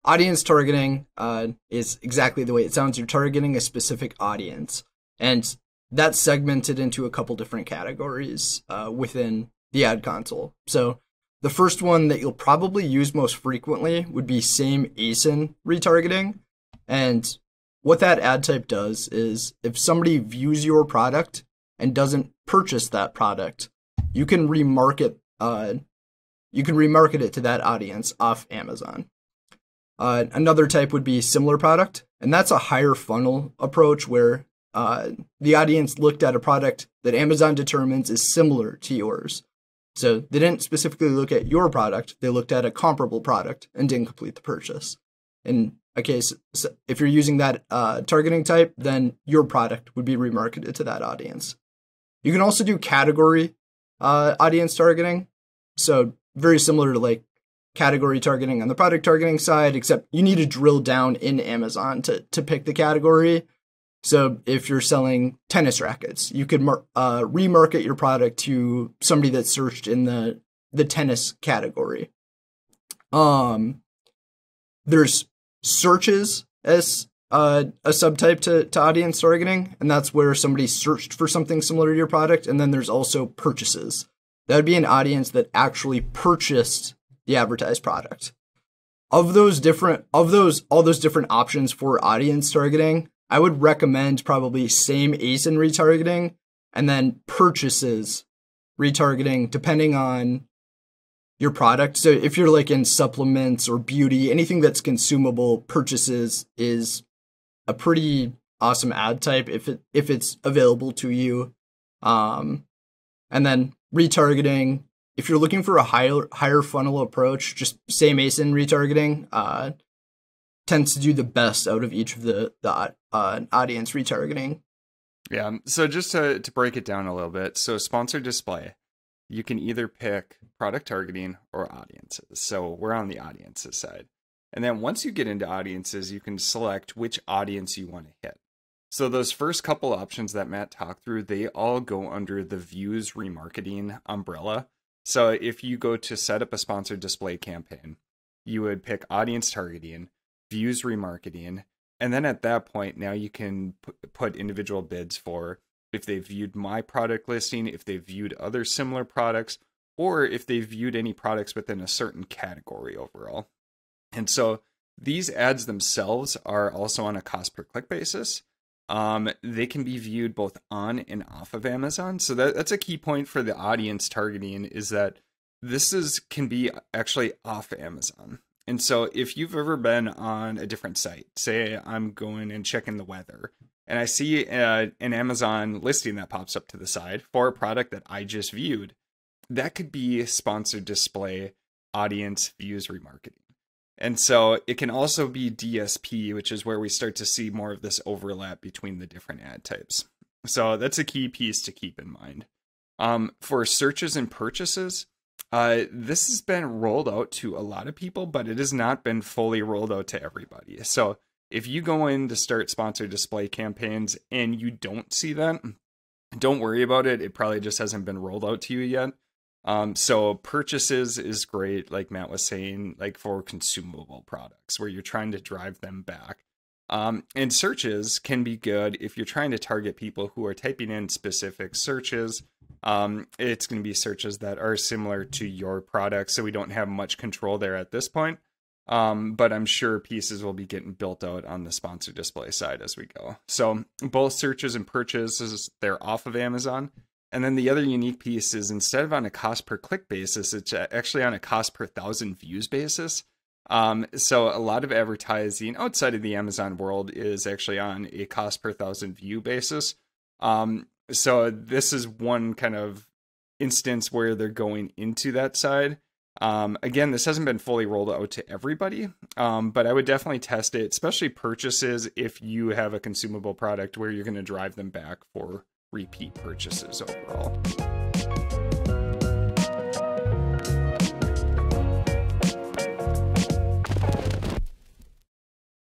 audience targeting is exactly the way it sounds. You're targeting a specific audience, and that's segmented into a couple different categories within the ad console. So the first one that you'll probably use most frequently would be same ASIN retargeting. And what that ad type does is if somebody views your product and doesn't purchase that product, you can remarket it to that audience off Amazon. Another type would be similar product, and that's a higher funnel approach where the audience looked at a product that Amazon determines is similar to yours. So they didn't specifically look at your product, they looked at a comparable product and didn't complete the purchase. In a case, if you're using that targeting type, then your product would be remarketed to that audience. You can also do category audience targeting. So very similar to like category targeting on the product targeting side, except you need to drill down in Amazon to pick the category. So if you're selling tennis rackets, you could remarket your product to somebody that searched in the tennis category. There's searches as a subtype to audience targeting, and that's where somebody searched for something similar to your product. And then there's also purchases. That would be an audience that actually purchased the advertised product. All those different options for audience targeting, I would recommend probably same ASIN retargeting and then purchases retargeting depending on your product. So if you're like in supplements or beauty, anything that's consumable, purchases is a pretty awesome ad type if it's available to you. And then retargeting, if you're looking for a higher funnel approach, just same ASIN retargeting tends to do the best out of each of the audience retargeting. Yeah. So just to break it down a little bit, so sponsored display, you can either pick product targeting or audiences. So we're on the audiences side. And then once you get into audiences, you can select which audience you want to hit. So those first couple options that Matt talked through, they all go under the views remarketing umbrella. So if you go to set up a sponsored display campaign, you would pick audience targeting, views remarketing, and then at that point, now you can put individual bids for if they viewed my product listing, if they viewed other similar products, or if they viewed any products within a certain category overall. And so these ads themselves are also on a cost per click basis. They can be viewed both on and off of Amazon. So that's a key point for the audience targeting, is that this can be actually off Amazon. And so if you've ever been on a different site, say I'm going and checking the weather, and I see an Amazon listing that pops up to the side for a product that I just viewed, that could be sponsored display audience views remarketing. And so it can also be DSP, which is where we start to see more of this overlap between the different ad types. So that's a key piece to keep in mind. For searches and purchases, this has been rolled out to a lot of people, but it has not been fully rolled out to everybody. So if you go in to start sponsored display campaigns and you don't see that, don't worry about it. It probably just hasn't been rolled out to you yet. So purchases is great, like Matt was saying, like for consumable products where you're trying to drive them back. And searches can be good if you're trying to target people who are typing in specific searches. It's going to be searches that are similar to your product, so we don't have much control there at this point. But I'm sure pieces will be getting built out on the sponsored display side as we go. So both searches and purchases, they're off of Amazon. And then the other unique piece is instead of on a cost per click basis, it's actually on a cost per 1,000 views basis. So a lot of advertising outside of the Amazon world is actually on a cost per 1,000 view basis. So this is one kind of instance where they're going into that side. Again, this hasn't been fully rolled out to everybody, but I would definitely test it, especially purchases if you have a consumable product where you're going to drive them back for repeat purchases overall.